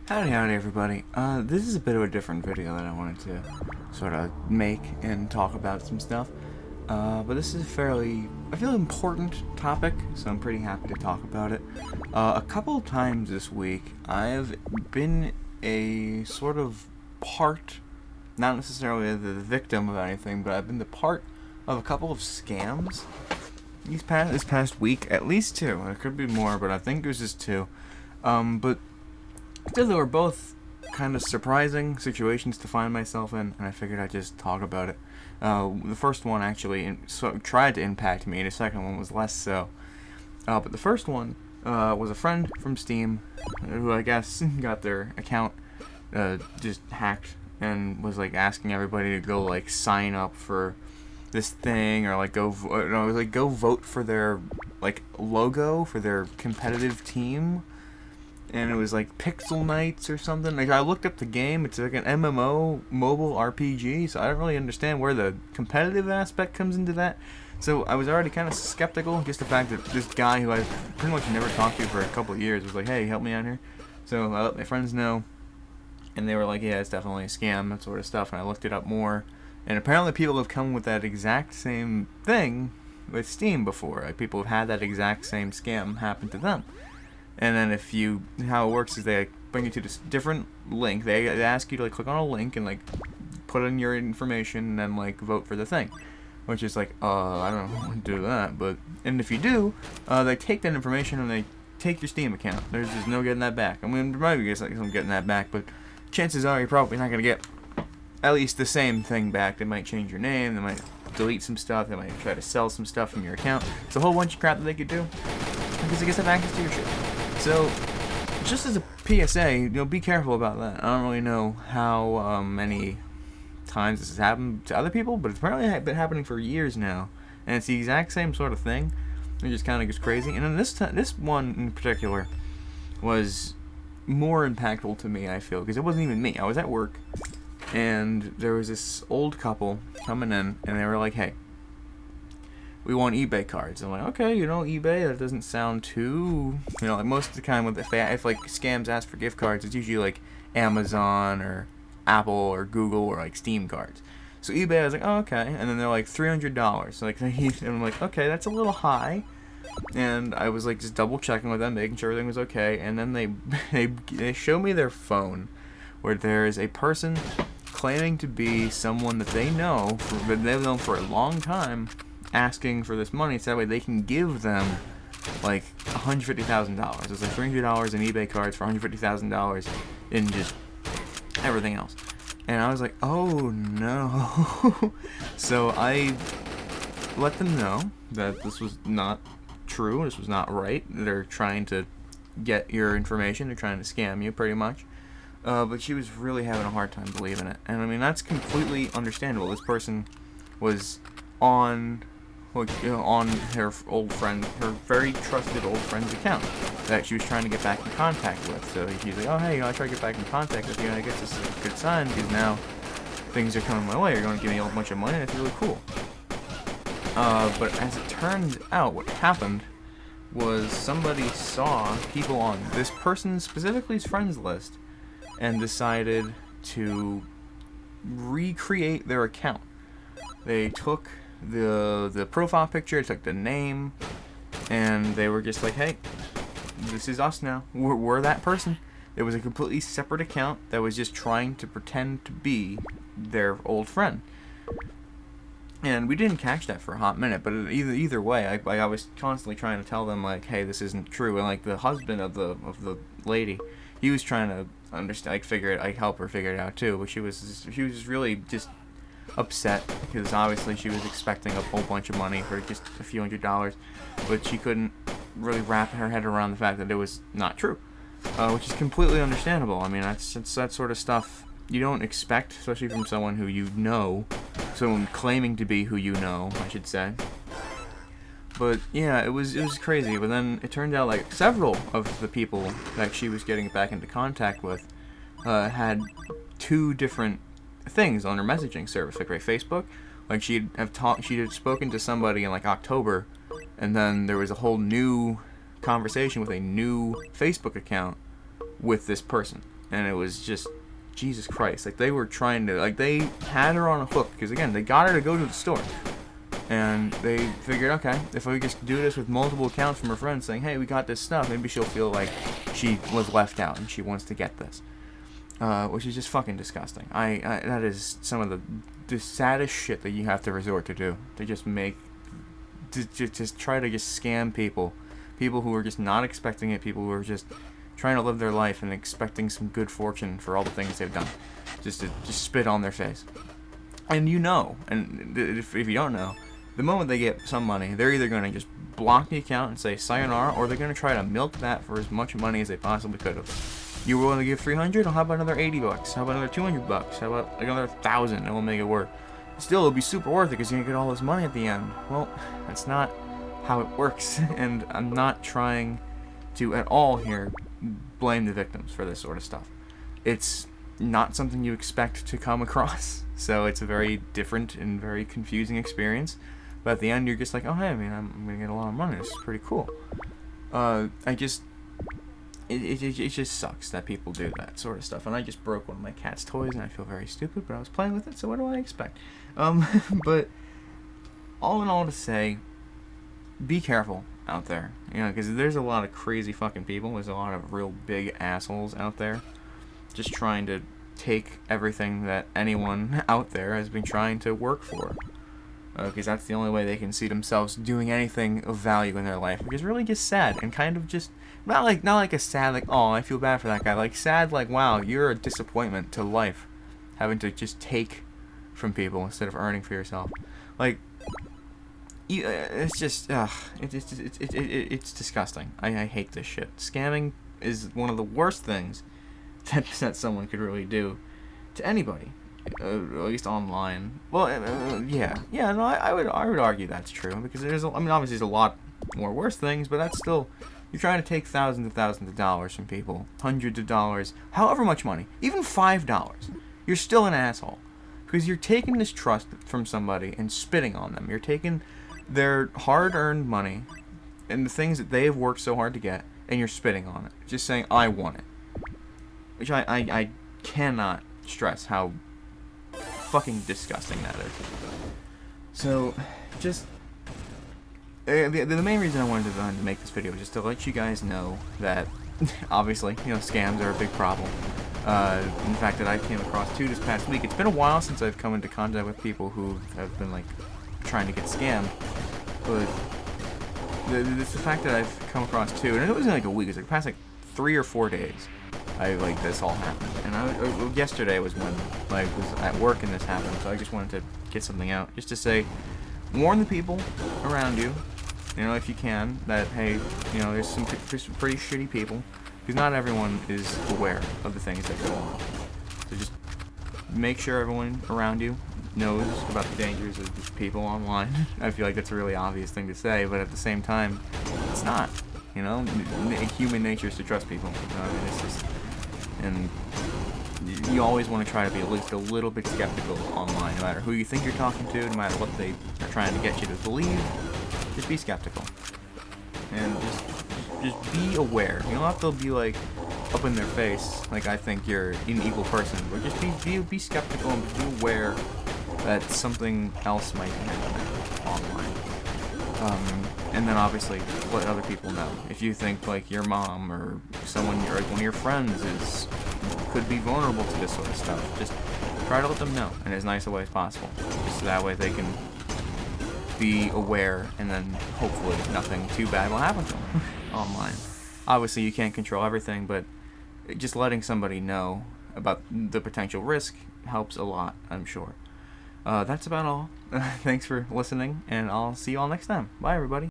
Howdy everybody. This is a bit of a different video that I wanted to sort of make and talk about some stuff. But this is I feel, important topic, so I'm pretty happy to talk about it. A couple of times this week, I've been a sort of part, not necessarily the victim of anything, but I've been the part of a couple of scams. This past week, at least two. It could be more, but I think it was just two. But still, they were both kind of surprising situations to find myself in, and I figured I'd just talk about it. The first one actually tried to impact me, and the second one was less so. But the first one was a friend from Steam who I guess got their account just hacked and was like asking everybody to go like sign up for this thing or like go vote for their like logo for their competitive team. And it was like Pixel Knights or something. Like I looked up the game. It's like an MMO mobile RPG. So I don't really understand where the competitive aspect comes into that. So I was already kind of skeptical. Just the fact that this guy who I pretty much never talked to for a couple of years was like, "Hey, help me out here." So I let my friends know, and they were like, "Yeah, it's definitely a scam," that sort of stuff. And I looked it up more, and apparently people have come with that exact same thing with Steam before. Like people have had that exact same scam happen to them. And then how it works is they like, bring you to this different link. They ask you to like click on a link and like put in your information and then like vote for the thing, which is like I don't want to do that. And if you do, they take that information and they take your Steam account. There's just no getting that back. I mean, there might be some getting that back, but chances are you're probably not gonna get at least the same thing back. They might change your name. They might delete some stuff. They might try to sell some stuff from your account. It's a whole bunch of crap that they could do because they get some access to your shit. So, just as a PSA, be careful about that. I don't really know how many times this has happened to other people, but it's apparently been happening for years now, and it's the exact same sort of thing. It just kind of gets crazy. And then this one in particular was more impactful to me, I feel, because it wasn't even me. I was at work, and there was this old couple coming in, and they were like, "Hey, we want eBay cards." I'm like, okay, eBay, that doesn't sound too, like most of the time if like scams ask for gift cards, it's usually like Amazon or Apple or Google or like Steam cards. So eBay, I was like, oh, okay. And then they're like $300. So like, and I'm like, okay, that's a little high. And I was like just double checking with them, making sure everything was okay. And then they show me their phone where there is a person claiming to be someone that they know, that they've known for a long time, asking for this money so that way they can give them like $150,000. It's like $300 in eBay cards for $150,000 in just everything else. And I was like, oh no. So I let them know that this was not true, this was not right. They're trying to get your information, they're trying to scam you pretty much. But she was really having a hard time believing it. And I mean, that's completely understandable. This person was on her old friend, her very trusted old friend's account that she was trying to get back in contact with. So he's like, oh hey, I try to get back in contact with you, and I guess this is a good sign because now things are coming my way. You're going to give me a bunch of money, and it's really cool. But as it turned out, what happened was somebody saw people on this person's, specifically's friends list, and decided to recreate their account. They took the profile picture, took the name, and they were just like, hey, this is us now. We're that person. It was a completely separate account that was just trying to pretend to be their old friend. And we didn't catch that for a hot minute, but either way, I was constantly trying to tell them like, hey, this isn't true. And like the husband of the lady, he was trying to understand, help her figure it out too. But she was really just upset because obviously she was expecting a whole bunch of money for just a few $100s, but she couldn't really wrap her head around the fact that it was not true, which is completely understandable. I mean, that's that sort of stuff you don't expect, especially from someone who you know, someone claiming to be who you know, I should say. But yeah, it was crazy. But then it turned out like several of the people that she was getting back into contact with had two different things on her messaging service, like right, Facebook. Like she'd had spoken to somebody in like October, and then there was a whole new conversation with a new Facebook account with this person. and it was just Jesus Christ. Like, they were trying to, like, they had her on a hook, because again, they got her to go to the store, and they figured, okay, if we just do this with multiple accounts from her friends saying, hey, we got this stuff, maybe she'll feel like she was left out and she wants to get this, which is just fucking disgusting. That is some of the saddest shit that you have to resort to do, to just make, to just try to just scam people who are just not expecting it, people who are just trying to live their life and expecting some good fortune for all the things they've done, just to just spit on their face. And you know, and if you don't know, the moment they get some money, they're either going to just block the account and say sayonara, or they're going to try to milk that for as much money as they possibly could have. You were willing to give $300? Well, how about another $80? How about another $200? How about another $1,000? And we'll make it work. Still, it'll be super worth it because you're going to get all this money at the end. Well, that's not how it works, and I'm not trying to at all here blame the victims for this sort of stuff. It's not something you expect to come across, so it's a very different and very confusing experience. But at the end, you're just like, oh, hey, I mean, I'm gonna get a lot of money. This is pretty cool. It just sucks that people do that sort of stuff. And I just broke one of my cat's toys, and I feel very stupid, but I was playing with it, so what do I expect? But all in all to say, be careful out there, you know, because there's a lot of crazy fucking people. There's a lot of real big assholes out there just trying to take everything that anyone out there has been trying to work for, because that's the only way they can see themselves doing anything of value in their life, which is really just sad, and kind of just not like a sad, like, oh, I feel bad for that guy, like sad, like, wow, you're a disappointment to life, having to just take from people instead of earning for yourself. Like, it's just, it's disgusting. I hate this shit. Scamming is one of the worst things that someone could really do to anybody, at least online. Well, yeah, no, I would argue that's true, because obviously there's a lot more worse things, but that's still, you're trying to take thousands of dollars from people, hundreds of dollars, however much money, even $5. You're still an asshole, because you're taking this trust from somebody and spitting on them. You're taking their hard-earned money and the things that they have worked so hard to get, and you're spitting on it, just saying, I want it. Which I cannot stress how fucking disgusting that is. So, just, the main reason I wanted to make this video was just to let you guys know that, obviously, you know, scams are a big problem. In fact, that I came across two this past week. It's been a while since I've come into contact with people who have been, like, trying to get scammed, but it's the fact that I've come across two, and it wasn't like a week, it was like past like 3 or 4 days this all happened. And yesterday was when I was at work and this happened, so I just wanted to get something out, just to say, warn the people around you, you know, if you can, that, hey, you know, there's some pretty shitty people, because not everyone is aware of the things that go on. So just make sure everyone around you knows about the dangers of people online. I feel like that's a really obvious thing to say, but at the same time, it's not. You know, human nature is to trust people. You know, I mean, it's just, and you always want to try to be at least a little bit skeptical online, no matter who you think you're talking to, no matter what they are trying to get you to believe. Just be skeptical, and just be aware. You don't have to be like up in their face, like I think you're an evil person, but just be skeptical and be aware that something else might be happening online. And then obviously let other people know. If you think like your mom or someone, or like one of your friends could be vulnerable to this sort of stuff, just try to let them know in as nice a way as possible. Just so that way they can be aware, and then hopefully nothing too bad will happen to them online. Obviously you can't control everything, but just letting somebody know about the potential risk helps a lot, I'm sure. That's about all. Thanks for listening, and I'll see you all next time. Bye, everybody.